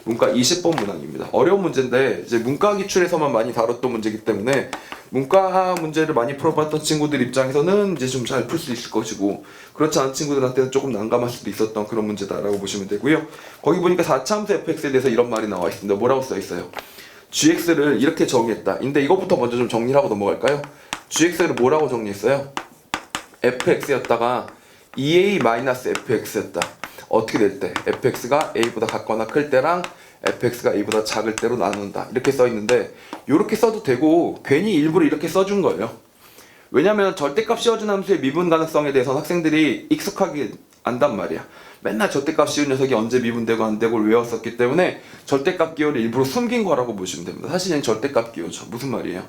문과 20번 문항입니다. 어려운 문제인데 이제 문과 기출에서만 많이 다뤘던 문제이기 때문에 문과 문제를 많이 풀어봤던 친구들 입장에서는 이제 좀 잘 풀 수 있을 것이고, 그렇지 않은 친구들한테는 조금 난감할 수도 있었던 그런 문제다라고 보시면 되고요. 거기 보니까 4차함수 fx에 대해서 이런 말이 나와 있습니다. 뭐라고 써 있어요? gx를 이렇게 정의했다. 근데 이것부터 먼저 좀 정리를 하고 넘어갈까요? gx를 뭐라고 정리했어요? fx였다가 2a-fx였다. 어떻게 될 때? fx가 a보다 같거나 클 때랑 fx가 a보다 작을 때로 나눈다. 이렇게 써 있는데 이렇게 써도 되고 괜히 일부러 이렇게 써준 거예요. 왜냐면 절대값 씌워준 함수의 미분 가능성에 대해서는 학생들이 익숙하게 안단 말이야. 맨날 절대값 씌운 녀석이 언제 미분되고 안 되고를 외웠었기 때문에 절대값 기호를 일부러 숨긴 거라고 보시면 됩니다. 사실 얘는 절대값 기호죠. 무슨 말이에요?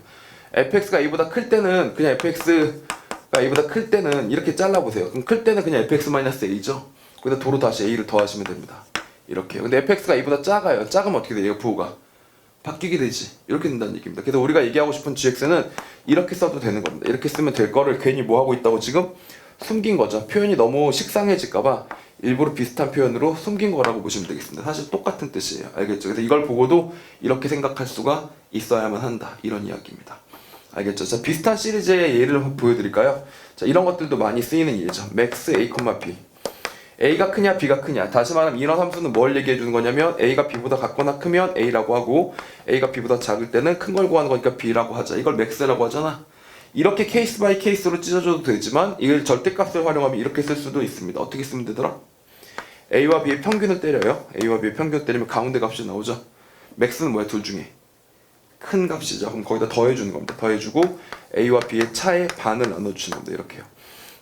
fx가 a보다 클 때는 그냥 fx가 a보다 클 때는 이렇게 잘라보세요. 그럼 클 때는 그냥 fx-a죠. 거기다 도로 다시 a를 더하시면 됩니다. 이렇게요. 근데 fx가 a보다 작아요. 작으면 어떻게 돼요? 부호가 바뀌게 되지. 이렇게 된다는 얘기입니다. 그래서 우리가 얘기하고 싶은 gx는 이렇게 써도 되는 겁니다. 이렇게 쓰면 될 거를 괜히 뭐 하고 있다고 지금 숨긴 거죠. 표현이 너무 식상해질까봐 일부러 비슷한 표현으로 숨긴 거라고 보시면 되겠습니다. 사실 똑같은 뜻이에요. 알겠죠? 그래서 이걸 보고도 이렇게 생각할 수가 있어야만 한다. 이런 이야기입니다. 알겠죠? 자, 비슷한 시리즈의 예를 한번 보여드릴까요? 자, 이런 것들도 많이 쓰이는 예죠. max a, b. a가 크냐 b가 크냐. 다시 말하면 이런 함수는 뭘 얘기해 주는 거냐면 a가 b보다 같거나 크면 a라고 하고 a가 b보다 작을 때는 큰 걸 구하는 거니까 b라고 하자. 이걸 max라고 하잖아. 이렇게 케이스 바이 케이스로 찢어줘도 되지만 이걸 절대값을 활용하면 이렇게 쓸 수도 있습니다. 어떻게 쓰면 되더라? a와 b의 평균을 때려요. a와 b의 평균을 때리면 가운데 값이 나오죠. max는 뭐야? 둘 중에 큰 값이죠. 그럼 거기다 더해주는 겁니다. 더해주고 a와 b의 차의 반을 나눠주는 겁니다. 이렇게요.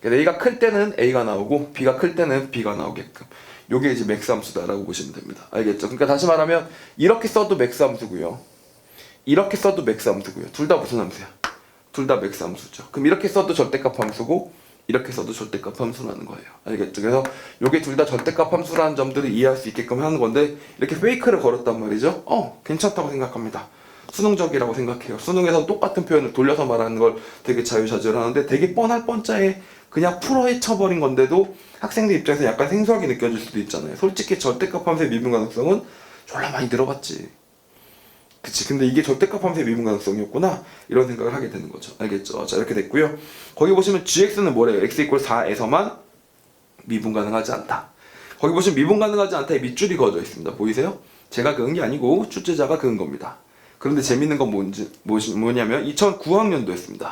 a가 클 때는 a가 나오고 b가 클 때는 b가 나오게끔. 요게 이제 맥스 함수다라고 보시면 됩니다. 알겠죠? 그러니까 다시 말하면 이렇게 써도 맥스 함수고요. 이렇게 써도 맥스 함수고요. 둘 다 무슨 함수야? 둘 다 맥스 함수죠. 그럼 이렇게 써도 절대값 함수고 이렇게 써도 절대값 함수라는 거예요. 알겠죠? 그래서 요게 둘 다 절대값 함수라는 점들을 이해할 수 있게끔 하는 건데 이렇게 페이크를 걸었단 말이죠. 괜찮다고 생각합니다. 수능적이라고 생각해요. 수능에서 똑같은 표현을 돌려서 말하는 걸 되게 자유자재로하는데 되게 뻔할 뻔짜에 그냥 풀어 헤쳐버린 건데도 학생들 입장에서 약간 생소하게 느껴질 수도 있잖아요. 솔직히 절대값 함수의 미분 가능성은 졸라 많이 들어봤지. 그치. 근데 이게 절대값 함수의 미분 가능성이었구나. 이런 생각을 하게 되는 거죠. 알겠죠? 자, 이렇게 됐고요. 거기 보시면 gx는 뭐래요? x = 4에서만 미분 가능하지 않다. 거기 보시면 미분 가능하지 않다에 밑줄이 그어져 있습니다. 보이세요? 제가 그은 게 아니고 출제자가 그은 겁니다. 그런데 재밌는 건 뭐냐면 2009학년도였습니다.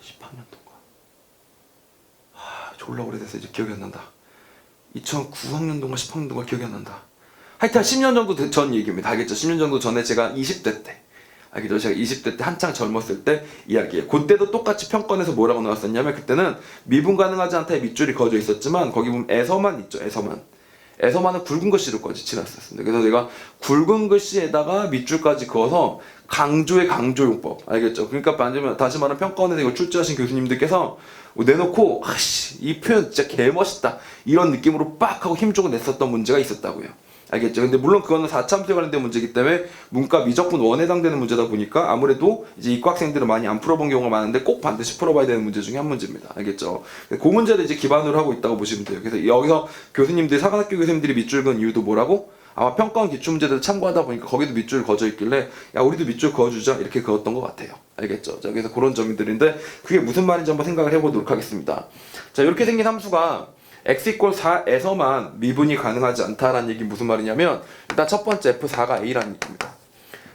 10학년도인가? 졸라 오래돼서 이제 기억이 안 난다. 2009학년도인가 10학년도인가 기억이 안 난다. 하여튼 10년 정도 전 얘기입니다. 알겠죠? 10년 정도 전에 제가 20대 때, 알겠죠? 제가 20대 때 한창 젊었을 때 이야기예요. 그때도 똑같이 평권에서 뭐라고 나왔었냐면 그때는 미분 가능하지 않다에 밑줄이 그어져 있었지만 거기 보면 에서만 있죠. 에서만은 굵은 글씨로 칠했었습니다. 그래서 내가 굵은 글씨에다가 밑줄까지 그어서 강조의 강조용법. 알겠죠? 그러니까 다시 말하면 평가원에서 이걸 출제하신 교수님들께서 내놓고 이 표현 진짜 개멋있다 이런 느낌으로 빡 하고 힘주고 냈었던 문제가 있었다고요. 알겠죠? 근데 물론 그거는 4차 함수에 관련된 문제이기 때문에 문과 미적분 1에 해당되는 문제다 보니까 아무래도 이제 이과 학생들은 많이 안 풀어본 경우가 많은데 꼭 반드시 풀어봐야 되는 문제 중에 한 문제입니다. 알겠죠? 그 문제를 이제 기반으로 하고 있다고 보시면 돼요. 그래서 여기서 교수님들이 사관학교 교수님들이 밑줄 그은 이유도 뭐라고? 아마 평가원 기출문제들을 참고하다 보니까 거기도 밑줄 그어져 있길래 야 우리도 밑줄 그어주자 이렇게 그었던 것 같아요. 알겠죠? 자, 그래서 그런 점들인데 그게 무슨 말인지 한번 생각을 해보도록 하겠습니다. 자, 이렇게 생긴 함수가 x = 4에서만 미분이 가능하지 않다라는 얘기 무슨 말이냐면 일단 첫 번째 f4가 a라는 얘기입니다.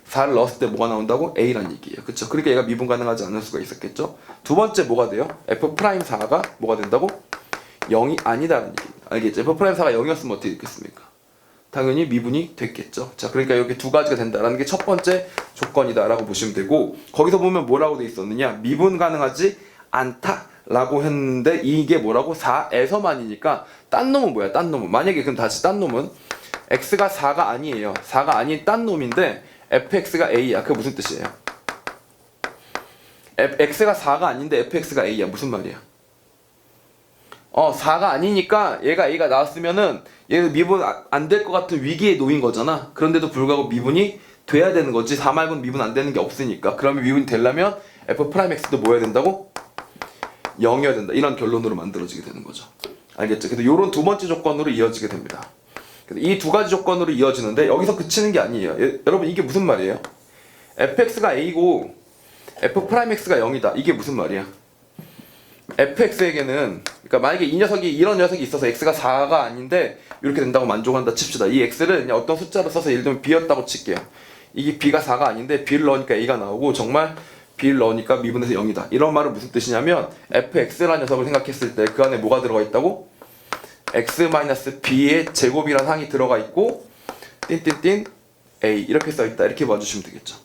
4를 넣었을 때 뭐가 나온다고? a라는 얘기예요. 그쵸? 그러니까 얘가 미분 가능하지 않을 수가 있었겠죠? 두 번째 뭐가 돼요? f'4가 뭐가 된다고? 0이 아니다라는 얘기입니다. 알겠죠? f'4가 0이었으면 어떻게 됐겠습니까? 당연히 미분이 됐겠죠. 자, 그러니까 이렇게 두 가지가 된다라는 게 첫 번째 조건이다라고 보시면 되고 거기서 보면 뭐라고 돼 있었느냐? 미분 가능하지 않다라고 했는데 이게 뭐라고? 4에서만이니까 딴 놈은 뭐야? 딴 놈은 만약에 그럼 다시 딴 놈은 x가 4가 아니에요. 4가 아닌 딴 놈인데 fx가 a야. 그게 무슨 뜻이에요? x가 4가 아닌데 fx가 a야. 무슨 말이야? 4가 아니니까 얘가 a가 나왔으면은 얘는 미분 안 될 것 같은 위기에 놓인 거잖아. 그런데도 불구하고 미분이 돼야 되는 거지. 4 말고는 미분 안 되는 게 없으니까. 그러면 미분이 되려면 f'x도 뭐 해야 된다고? 0이어야 된다. 이런 결론으로 만들어지게 되는 거죠. 알겠죠? 그래서 요런 두 번째 조건으로 이어지게 됩니다. 이 두 가지 조건으로 이어지는데 여기서 그치는 게 아니에요. 여러분 이게 무슨 말이에요? fx가 a고 f'x가 0이다. 이게 무슨 말이야? fx에게는 그러니까 만약에 이 녀석이 이런 녀석이 있어서 x가 4가 아닌데 이렇게 된다고 만족한다 칩시다. 이 x를 그냥 어떤 숫자로 써서 예를 들면 b였다고 칠게요. 이게 b가 4가 아닌데 b를 넣으니까 a가 나오고 정말 b를 넣으니까 미분에서 0이다. 이런 말은 무슨 뜻이냐면 fx라는 녀석을 생각했을 때 그 안에 뭐가 들어가 있다고? x-b의 제곱이라는 항이 들어가 있고 띵띵띵 a 이렇게 써있다. 이렇게 봐주시면 되겠죠.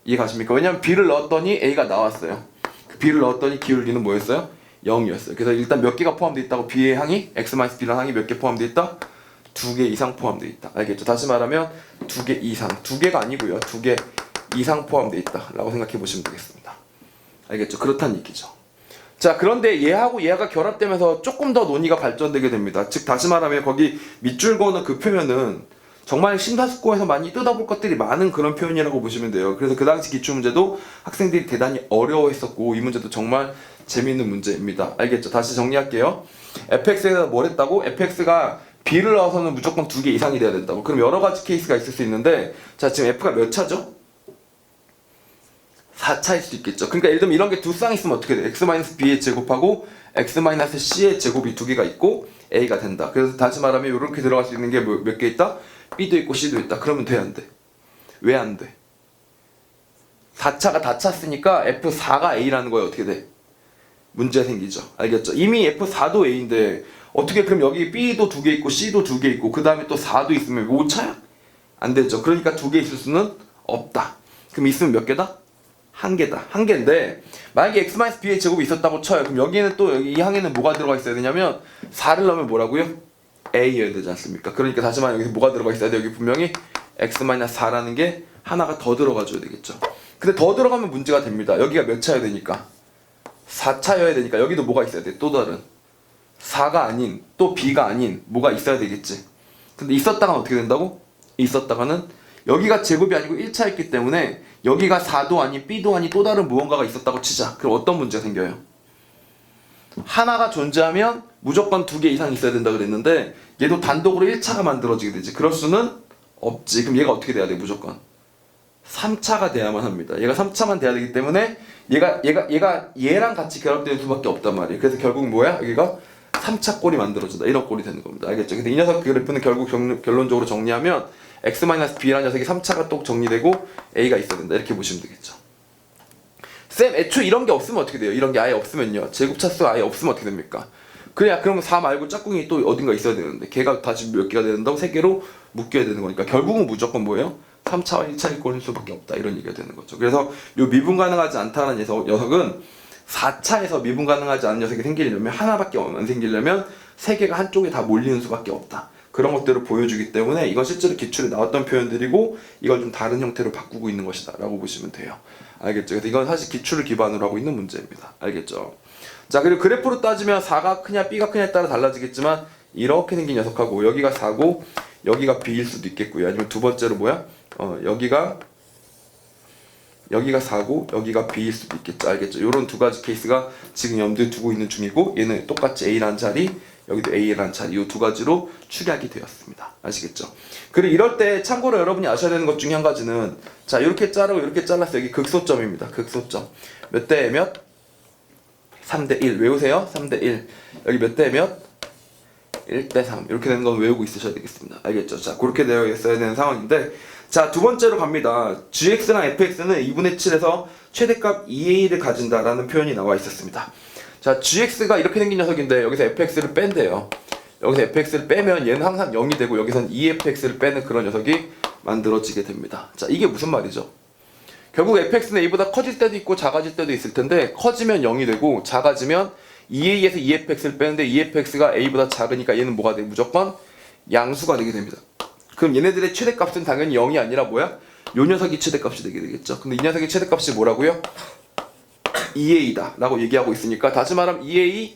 이해 가십니까? 왜냐면 b를 넣었더니 a가 나왔어요. 그 b를 넣었더니 기울기는 뭐였어요? 0이었어요. 그래서 일단 몇 개가 포함되어 있다고 b의 항이 x-b라는 항이 몇 개 포함되어 있다? 2개 이상 포함되어 있다. 알겠죠? 다시 말하면 2개 이상, 2개가 아니고요. 2개 이상 포함되어 있다 라고 생각해 보시면 되겠습니다. 알겠죠? 그렇다는 얘기죠. 자, 그런데 얘하고 얘가 결합되면서 조금 더 논의가 발전되게 됩니다. 즉 다시 말하면 거기 밑줄 그어놓은 그 표현은 정말 심사숙고해서 많이 뜯어볼 것들이 많은 그런 표현이라고 보시면 돼요. 그래서 그 당시 기출문제도 학생들이 대단히 어려워했었고 이 문제도 정말 재미있는 문제입니다. 알겠죠? 다시 정리할게요. fx에서 뭘 했다고? fx가 b를 넣어서는 무조건 2개 이상이 돼야 된다고. 그럼 여러 가지 케이스가 있을 수 있는데 자, 지금 f가 몇 차죠? 4차일 수도 있겠죠. 그러니까 예를 들면 이런 게 두 쌍 있으면 어떻게 돼? x-b의 제곱하고 x-c의 제곱이 2개가 있고 a가 된다. 그래서 다시 말하면 이렇게 들어갈 수 있는 게 몇 개 있다? b도 있고 c도 있다. 그러면 돼, 안 돼? 왜 안 돼? 4차가 다 찼으니까 f4가 a라는 거에 어떻게 돼? 문제 생기죠. 알겠죠? 이미 f4도 a인데 어떻게 그럼 여기 b도 2개 있고 c도 2개 있고 그 다음에 또 4도 있으면 5차야? 안 되죠. 그러니까 2개 있을 수는 없다. 그럼 있으면 몇 개다? 1개다. 1개인데 만약에 x-b의 제곱이 있었다고 쳐요. 그럼 여기에는 또 이 항에는 뭐가 들어가 있어야 되냐면 4를 넣으면 뭐라고요? a여야 되지 않습니까? 그러니까 다시 말하면 여기서 뭐가 들어가 있어야 돼? 여기 분명히 x-4라는 게 하나가 더 들어가 줘야 되겠죠. 근데 더 들어가면 문제가 됩니다. 여기가 몇 차여야 되니까? 4차여야 되니까 여기도 뭐가 있어야 돼? 또 다른 4가 아닌 또 b가 아닌 뭐가 있어야 되겠지. 근데 있었다가는 어떻게 된다고? 있었다가는 여기가 제곱이 아니고 1차였기 때문에 여기가 4도 아닌 b도 아닌 또 다른 무언가가 있었다고 치자. 그럼 어떤 문제가 생겨요? 하나가 존재하면 무조건 2개 이상 있어야 된다 그랬는데 얘도 단독으로 1차가 만들어지게 되지. 그럴 수는 없지. 그럼 얘가 어떻게 돼야 돼? 무조건 3차가 돼야만 합니다. 얘가 3차만 돼야 되기 때문에 얘가 얘랑 같이 결합되는 수밖에 없단 말이에요. 그래서 결국 뭐야? 여기가 3차 꼴이 만들어진다. 이런 꼴이 되는 겁니다. 알겠죠? 근데 이 녀석 그래프는 결국 결론적으로 정리하면 x-b라는 녀석이 3차가 또 정리되고 a가 있어야 된다. 이렇게 보시면 되겠죠. 쌤, 애초에 이런 게 없으면 어떻게 돼요? 이런 게 아예 없으면요. 제곱차수가 아예 없으면 어떻게 됩니까? 그러면 4 말고 짝꿍이 또 어딘가 있어야 되는데 걔가 다시 몇 개가 된다고? 3개로 묶여야 되는 거니까 결국은 무조건 뭐예요? 3차와 1차일 꼴일 수밖에 없다. 이런 얘기가 되는 거죠. 그래서 요 미분 가능하지 않다는 녀석은 4차에서 미분 가능하지 않은 녀석이 생기려면 하나밖에 안 생기려면 3개가 한쪽에 다 몰리는 수밖에 없다. 그런 것들을 보여주기 때문에 이건 실제로 기출에 나왔던 표현들이고 이걸 좀 다른 형태로 바꾸고 있는 것이다 라고 보시면 돼요. 알겠죠? 그래서 이건 사실 기출을 기반으로 하고 있는 문제입니다. 알겠죠? 자, 그리고 그래프로 따지면 4가 크냐 B가 크냐에 따라 달라지겠지만 이렇게 생긴 녀석하고 여기가 4고 여기가 B일 수도 있겠고요. 아니면 두 번째로 뭐야? 여기가 4고 여기가 B일 수도 있겠죠. 알겠죠? 이런 두 가지 케이스가 지금 염두에 두고 있는 중이고 얘는 똑같이 A라는 자리 여기도 A라는 자리 이 두 가지로 축약이 되었습니다. 아시겠죠? 그리고 이럴 때 참고로 여러분이 아셔야 되는 것 중에 한 가지는 자 이렇게 자르고 이렇게 잘랐어요. 여기 극소점입니다. 극소점 몇 대 몇? 3대 1 외우세요. 3대 1 여기 몇 대 몇? 1대 3 이렇게 되는 건 외우고 있으셔야 되겠습니다. 알겠죠? 자 그렇게 되어 있어야 되는 상황인데 자 두 번째로 갑니다. gx랑 fx는 2분의 7에서 최대값 2a를 가진다라는 표현이 나와 있었습니다. 자 gx가 이렇게 생긴 녀석인데 여기서 fx를 뺀대요. 여기서 fx를 빼면 얘는 항상 0이 되고 여기선 2fx를 빼는 그런 녀석이 만들어지게 됩니다. 자 이게 무슨 말이죠? 결국 fx는 a보다 커질 때도 있고 작아질 때도 있을 텐데 커지면 0이 되고 작아지면 2a에서 2fx를 빼는데 2fx가 a보다 작으니까 얘는 뭐가 돼? 무조건 양수가 되게 됩니다. 그럼 얘네들의 최대값은 당연히 0이 아니라 뭐야? 요 녀석이 최대값이 되게 되겠죠. 근데 이 녀석의 최대값이 뭐라고요? 2a다 라고 얘기하고 있으니까 다시 말하면 2a,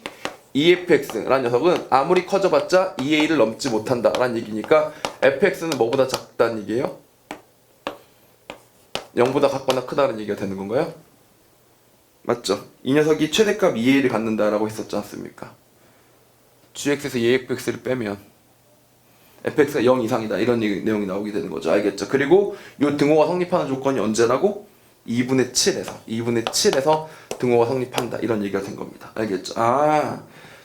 2fx라는 녀석은 아무리 커져봤자 2a를 넘지 못한다 라는 얘기니까 fx는 뭐보다 작다는 얘기예요? 0보다 같거나 크다는 얘기가 되는 건가요? 맞죠? 이 녀석이 최대값 2a를 갖는다라고 했었지 않습니까? gx에서 2fx를 빼면 fx가 0 이상이다 이런 내용이 나오게 되는 거죠. 알겠죠? 그리고 요 등호가 성립하는 조건이 언제라고? 2분의 7에서 등호가 성립한다 이런 얘기가 된 겁니다. 알겠죠?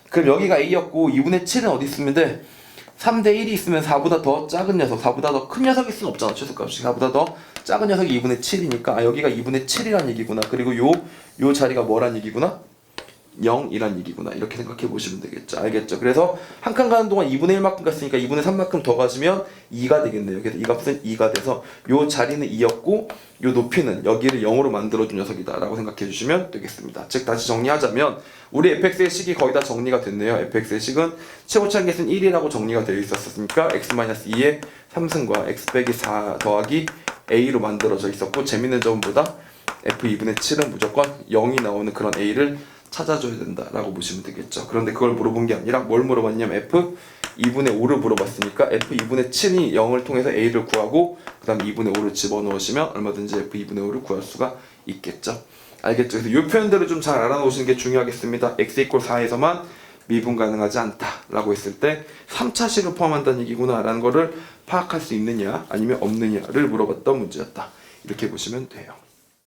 그럼 여기가 a였고 2분의 7은 어디 있으면 돼? 3대 1이 있으면 4보다 더 작은 녀석, 4보다 더 큰 녀석일 수는 없잖아. 최소값이 4보다 더 작은 녀석이 2분의 7이니까 여기가 2분의 7이란 얘기구나. 그리고 요 자리가 뭐란 얘기구나? 0이란 얘기구나. 이렇게 생각해 보시면 되겠죠. 알겠죠? 그래서 한 칸 가는 동안 2분의 1만큼 갔으니까 2분의 3만큼 더 가지면 2가 되겠네요. 그래서 이 값은 2가 돼서 요 자리는 2였고 요 높이는 여기를 0으로 만들어준 녀석이다 라고 생각해 주시면 되겠습니다. 즉 다시 정리하자면 우리 fx의 식이 거의 다 정리가 됐네요. fx의 식은 최고차항계수는 1이라고 정리가 되어 있었으니까 x-2의 3승과 x 빼기 4 더하기 a로 만들어져 있었고 재밌는 점은 보다 f2분의 7은 무조건 0이 나오는 그런 a를 찾아줘야 된다라고 보시면 되겠죠. 그런데 그걸 물어본 게 아니라 뭘 물어봤냐면 f2분의 5를 물어봤으니까 f2분의 7이 0을 통해서 a를 구하고 그 다음 2분의 5를 집어넣으시면 얼마든지 f2분의 5를 구할 수가 있겠죠. 알겠죠? 그래서 이 표현들을 좀 잘 알아놓으시는 게 중요하겠습니다. x = 4에서만 미분 가능하지 않다라고 했을 때 3차식을 포함한다는 얘기구나 라는 거를 파악할 수 있느냐 아니면 없느냐를 물어봤던 문제였다. 이렇게 보시면 돼요.